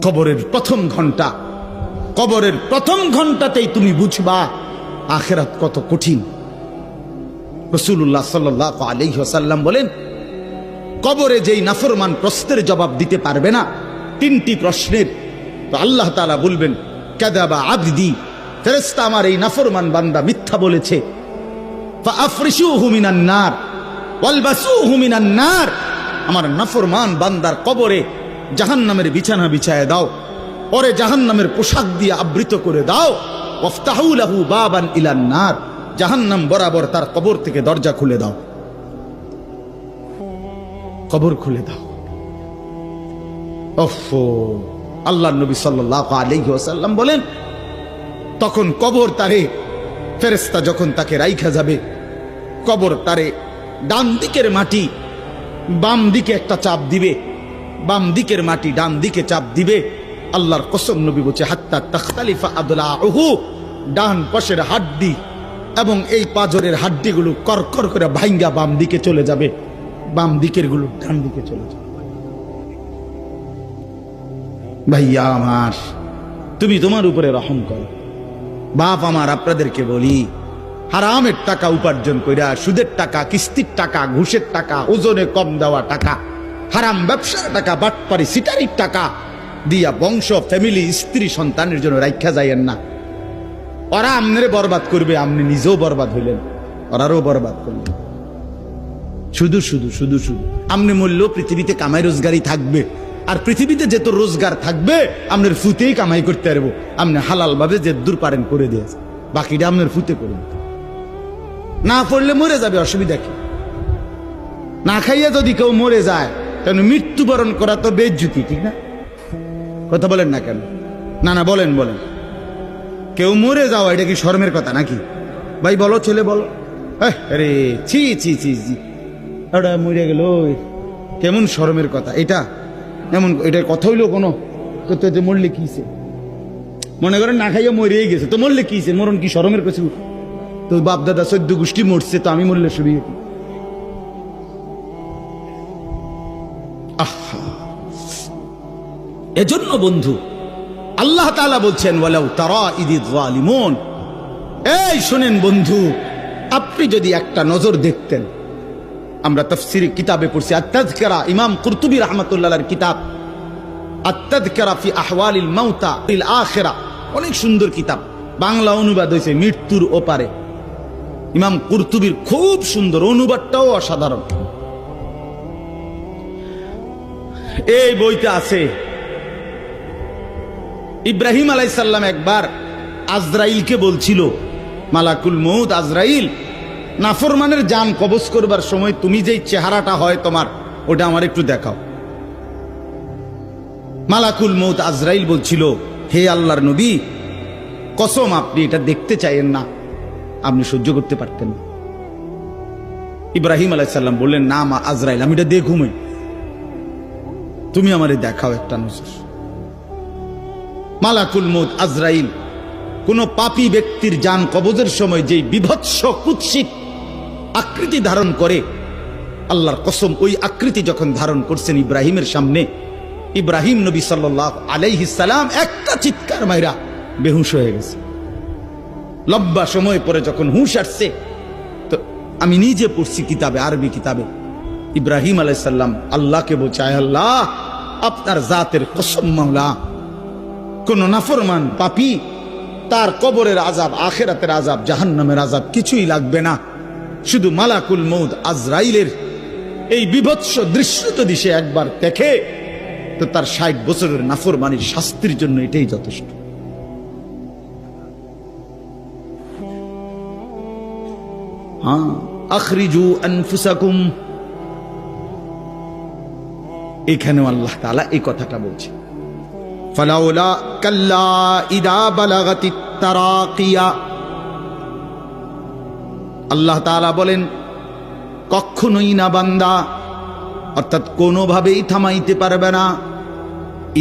কবরের প্রথম ঘন্টা, কবরের প্রথম ঘন্টাতেই তুমি বুঝবা আখিরাত কত কঠিন। রাসূলুল্লাহ সাল্লাল্লাহু আলাইহি ওয়াসাল্লাম বলেন, কবরে যেই নাফরমান প্রশ্নের জবাব দিতে পারবে না, তিনটি প্রশ্নের, তো আল্লাহ তাআলা বলবেন কাযাবা আবদি, ফেরেশতা আমার এই নাফরমান বান্দা মিথ্যা বলেছে। ফাআফরিশুহু মিনান নার ওয়ালবাসুহু মিনান নার, আমার নাফরমান বান্দার কবরে জাহান্নামের বিছানা বিছায় দাও, পরে জাহান্নামের পোশাক দিয়ে আবৃত করে দাও। ওয়াফতাহু লাহু বাবান ইলান নার, জাহান্নাম বরাবর তার কবর থেকে দরজা খুলে দাও, কবর খুলে দাও। ওফো, আল্লাহর নবী সাল্লাল্লাহু আলাইহি ওয়াসাল্লাম বলেন, তখন কবর তারে, ফেরেশতা যখন তাকে রাইখা যাবে, কবর তারে ডান দিকের মাটি বাম দিকে একটা চাপ দিবে, বাম দিকের মাটি ডান দিকে চাপ দিবে। আল্লাহর কসম, নবী বলছে হাত্তা তাখতালিফা আদলাউহু, ডান পাশের হাড্ডি এবং এই পাজরের হাড্ডিগুলো করকর করে ভাঙ্গা বাম দিকে চলে যাবে, বাম দিকের গুলো ডান দিকে চলে যাবে। ভাইয়া আমার, তুমি তোমার উপরে রহম করো। বাপ আমার, আপনাদেরকে বলি, হারামের টাকা উপার্জন কইরা, সুদের টাকা, কিস্তির টাকা, ঘুষের টাকা, ওজনে কম দেওয়া টাকা, হারাম ব্যবসার টাকা, বাটপারি সিটারির টাকা দিয়া বংশ, ফ্যামিলি, স্ত্রী, সন্তানের জন্য রাখা যাইয়েন না। ওরা আমনে বরবাদ করবে, আপনি নিজেও বরবাদ হইলেন, ওরারও বরবাদ করলেন। শুধু শুধু শুধু শুধু আপনি মূল্য পৃথিবীতে কামাই রোজগারই থাকবে, আর পৃথিবীতে যেত রোজগার থাকবে আপনার ফুতেই কামাই করতে পারবো। আপনি হালাল ভাবে যে দূর পারেন করে দিয়েছে, বাকিটা আপনার ফুতে করুন। না পড়লে মরে যাবে, অসুবিধা কি? না খাইয়া যদি কেউ মরে যায়, তাহলে মৃত্যুবরণ করা তো বেজ্জুতি, ঠিক না? কথা বলেন না কেন? না না, বলেন বলেন। কেউ মরে যাওয়া এটা কি শরমের কথা নাকি? ভাই বলো, ছেলে বলো। আরে ছি ছি ছি ছি, ওটা মরে গেল, কেমন শরমের কথা এটা? এমন এটার কথা হইলো কোনো? তো মরলে কিছে? মনে করেন না খাইয়া মরেই গেছে, তো মরলে কিছে? মরণ কি শরমের কিছু? তো বাপ দাদা 14 গোষ্ঠী মরছে, তো আমি মরলে সুবিধা কি? আহা, এজন্য বন্ধু আল্লাহ তাআলা বলছেন ওয়ালাউ তারা ইদিয যালিমুন, এই শুনেন বন্ধু, আপনি যদি একটা নজর দেখতেন, আমরা তাফসীর কিতাবে পড়ছি আত-তাযকিরা, ইমাম কুরতুবী রাহমাতুল্লাহর কিতাব আত-তাযকিরা ফি আহওয়ালিল মাউতা ফিল আখিরা, অনেক সুন্দর কিতাব, বাংলা অনুবাদ হয়েছে মৃত্যুর ওপারে। ইমাম কুরতুবীর খুব সুন্দর, অনুবাদটাও অসাধারণ। এই বইতে আছে ইব্রাহিম আলাইহিস সালাম একবার আজরাইলকে বলছিল, মালাকুল মউত আজরাইল, নাফরমানের জান কবজ করবার সময় তুমি যেই চেহারাটা হয় তোমার, ওটা আমার একটু দেখাও। মালাকুল মউত আজরাইল বলছিল, হে আল্লাহর নবী, কসম আপনি এটা দেখতে চাইেন না, আপনি সহ্য করতে পারতেন না। ইব্রাহিম আলাইহিস সালাম বললেন, না মা আজরাইল, আমি এটা দেখুমই, তুমি আমারে দেখাও একটা নজর। মালাকুল মউত আজরাইল কোন পাপী ব্যক্তির জান কবজের সময় যেই বিভৎস কুৎসিত আকৃতি ধারণ করে, আল্লাহর কসম ওই আকৃতি যখন ধারণ করছেন ইব্রাহিমের সামনে, ইব্রাহিম নবী সাল্লাল্লাহু আলাইহি সাল্লাম একটা চিৎকার মাইরা বেহুশ হয়ে গেছে। লম্বা সময় পরে যখন হুঁশ আসছে, তো আমি নিজে পড়ছি কিতাবে, আরবি কিতাবে, ইব্রাহিম আলাইহিস সালাম আল্লাহকে বলছে, আয় আল্লাহ, আপনার জাতের কসম মাওলা, কোন নাফরমান পাপী তার কবরের আযাব, আখিরাতের আযাব, জাহান্নামের আযাব কিছুই লাগবে না, শুধু মালাকুল মউত আজরাইলের এই বিভৎস দৃশ্য যদি সে একবার দেখে, তো তার 60 বছরের নাফরমানির শাস্তির জন্য এটাই যথেষ্ট। হ্যাঁ, আখরিজু আনফুসাকুম, এখানেও আল্লাহ তাআলা এই কথাটা বলছে, ফালাউলা কাল্লা ইদা বালাগাতিত তারাকিয়া। আল্লাহ তাআলা বলেন, কখনোই না বান্দা, অর্থাৎ কোনোভাবেই থামাইতে পারবে না,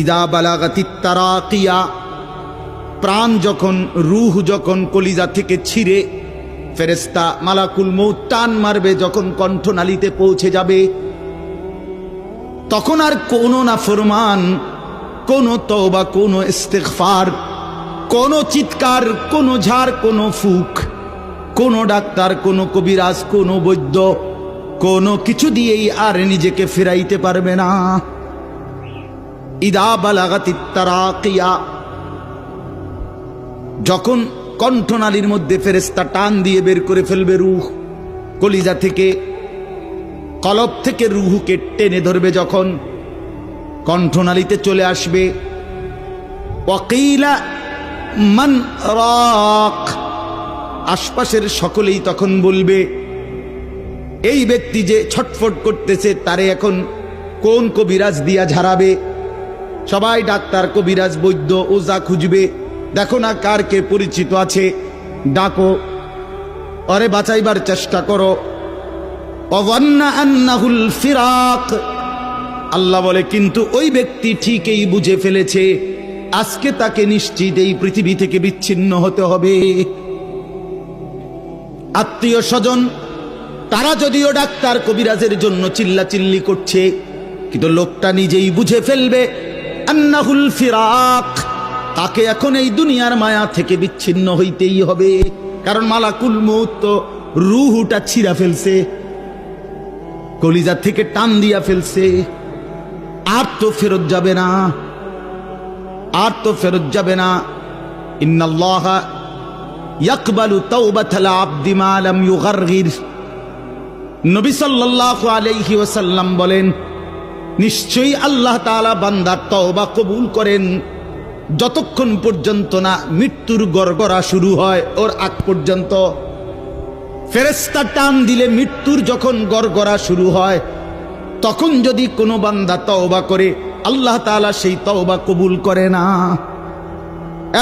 ইদা বালাগাতিত তারাকিয়া, প্রাণ যখন, রূহ যখন কলিজা থেকে ছিঁড়ে ফেরেশতা মালাকুল মউত টান মারবে, যখন কণ্ঠনালীতে পৌঁছে যাবে, তখন আর কোনো নাফরমান কোনো তওবা, কোনো ইস্তিগফার, কোনো চিৎকার, কোনো ঝাড়, কোনো ফুক, কোনো ডাক্তার, কোনো কবিরাজ, কোনো বৈদ্য, কোনো কিছু দিয়েই আর নিজেকে ফেরাইতে পারবে না। ইদা বালাগাতিত তারাকিয়া, যখন কণ্ঠনালীর মধ্যে ফেরেশতা টান দিয়ে বের করে ফেলবে রূহ, কলিজা থেকে, কলব থেকে রূহকে টেনে ধরবে, যখন কণ্ঠনালীতে চলে আসবে, ওয়াকিলা মান রাক, আশপাশের সকলেই তখন বলবে এই ব্যক্তি যে ছটফট করতেছে তারে এখন কোন কবিরাজ দিয়া ঝাড়াবে। সবাই ডাক্তার, কবিরাজ, বৈদ্য, ওজা খুঁজবে, দেখো না কার কে পরিচিত আছে, ডাকো, আরে বাঁচাইবার চেষ্টা করো। ওয়ান্না আন্নাহুল ফিরাক, আল্লাহ বলে কিন্তু ওই ব্যক্তি ঠিকই বুঝে ফেলেছে আজকে তাকে নিশ্চিত এই পৃথিবী থেকে বিচ্ছিন্ন হতে হবে। আত্মীয় স্বজন তারা যদিও ডাক্তার কবিরাজের জন্য চিল্লাচিল্লি করছে, কিন্তু লোকটা নিজেই বুঝে ফেলবে আন্নাহুল ফিরাক, তাকে এখন এই দুনিয়ার মায়া থেকে বিচ্ছিন্ন হইতেই হবে। কারণ মালাকুল মউত তো রূহটা ছিঁড়া ফেলছে, কলিজা থেকে টান দিয়া ফেলছে, আর তো ফেরত যাবে না, আর তো ফেরত যাবে না। ইন্নাল্লাহা ইয়াকবালু তাওবাতাল আবদি মা লাম ইউগারগির, নবী সাল্লাল্লাহু আলাইহি ওয়াসাল্লাম বলেন নিশ্চয়ই আল্লাহ তাআলা বান্দার তওবা কবুল করেন যতক্ষণ পর্যন্ত না মৃত্যুর গড়গড়া শুরু হয়, ওর আগ পর্যন্ত। ফেরেশতা টান দিলে মৃত্যুর যখন গড়গড়া শুরু হয় তখন যদি কোনো বান্দা তওবা করে আল্লাহ তাআলা সেই তওবা কবুল করে না।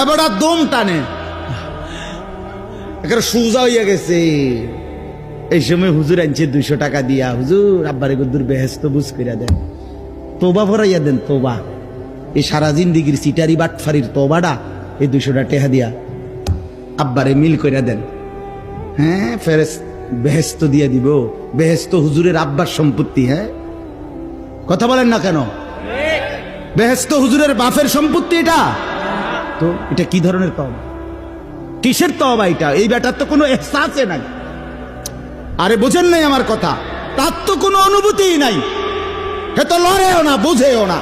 এবার দম টানে, একেবারে সোজা হইয়া গেছে। এই সময় হুজুর আনছে 200 টাকা দিয়া, হুজুর আব্বারে গদ্দুর বেহেশত বুঝ কইরা দেন, তওবা ভরাইয়া দেন, তওবা। এই সারা জিন্দিগির সিটারি বাটফারির তওবাটা এই 200 টাকা দিয়া আব্বারে মিল কইরা দেন। হ্যাঁ, বেহেশত দিয়া দিব। বেহেশত হুজুরের আব্বার সম্পত্তি। হ্যাঁ, কথা বলেন না কেন? বেহেশত হুজুরের বাপের সম্পত্তি। এটা তো এটা কি ধরনের তওবা, কিসের তওবা এটা? এই বেটার তো কোনো এহসাসে নাই। আরে বুঝেন নাই আমার কথা? তার তো কোনো অনুভূতিই নাই, হে তো লড়েও না, বুঝেও না,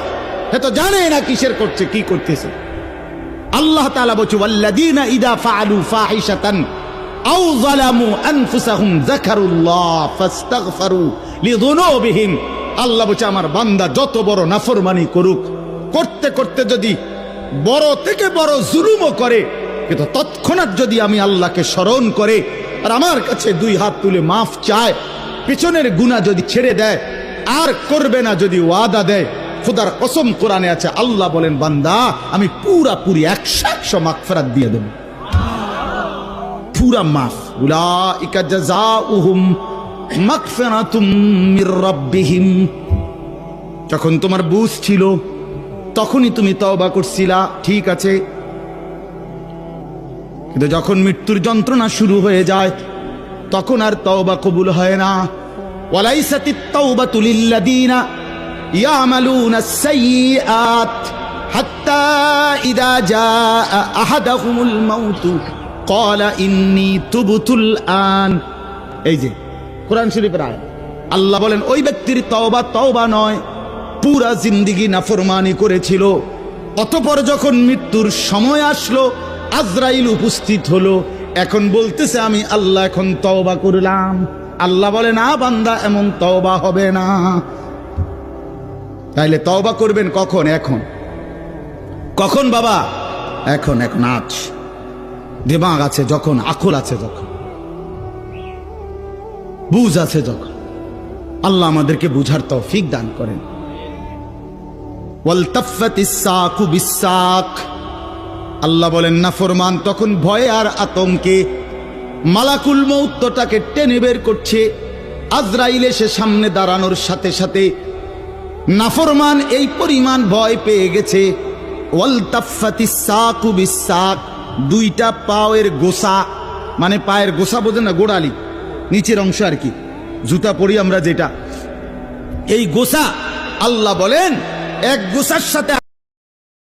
হে তো জানে না কিসের করছে, কি করতেছে। আল্লাহ তাআলা বলছে ওয়াল্লাযীনা ইযা ফাআলু ফাহিশাতান আও যালামু আনফুসাহুম যাকারুল্লাহ ফাস্তাগফারু লিযুনুবিহিম। আল্লাহ বলছে আমার বান্দা যত বড় নাফরমানি করুক, করতে করতে যদি বড় থেকে বড় জুলুমও করে, কিন্তু তৎক্ষণাৎ যদি আমি আল্লাহকে স্মরণ করে আর আমার কাছে 2 হাত তুলে মাফ চায়, পিছনের গুনাহ যদি ছেড়ে দেয় আর করবে না যদি ওয়াদা দেয়, খোদার কসম কোরআনে আছে, আল্লাহ বলেন বান্দা আমি পুরাপুরি 100% মাগফিরাত দিয়ে দেব, পুরা মাফ। উলাইকা জাযাউহুম মাগফিরাতুম মির রাব্বিহিম। যখন তোমার বুঝ ছিল তখনই তুমি তওবা করছিলা, ঠিক আছে, কিন্তু যখন মৃত্যুর যন্ত্রণা শুরু হয়ে যায় তখন আর তওবা কবুল হয় না। ওয়ালাইসাতিত তাওবাতু লিল্লাযীনা ইয়ামালুনাস সাইয়্যাত হাত্তা ইযা জাআ আহাদাহুমুল মাউত ক্বালা ইন্নী তুবতুল আন। এই যে কোরআন শরীফের আয়াত, আল্লাহ বলেন ওই ব্যক্তির তওবা নয়, পুরা জিন্দেগি নাফরমানি করেছিল, অতঃপর যখন মৃত্যুর সময় আসলো, আজরাইল উপস্থিত হলো, এখন বলতেছে আমি আল্লাহ এখন তওবা করলাম। আল্লাহ বলে না বান্দা, এমন তওবা হবে না। তাইলে তওবা করবেন কখন? এখন। কখন বাবা? এখন। আজ দিমাগ আছে যখন, আকল আছে যখন, বুঝ আছে যখন। আল্লাহ আমাদেরকে বুঝার তৌফিক দান করেন। ওয়ালতাফাতিস সাকু বিসাক, আল্লাহ বলেন নাফরমান তখন ভয়ে আর আতঙ্কে মালাকুল মউতটাকে টেনে বের করছে। আজরাইল এসে সামনে দাঁড়ানোর সাথে সাথে নাফরমান এই পরিমাণ ভয় পেয়ে গেছে। ওয়ালতাফাতিস সাকু বিসাক, 2টা পায়ের গোসা, মানে পায়ের গোসা বোঝেন না, গোড়ালি নিচের অংশ আর কি, জুতা পরি আমরা যেটা, এই গোসা আল্লাহ বলেন এক গোসার সাথে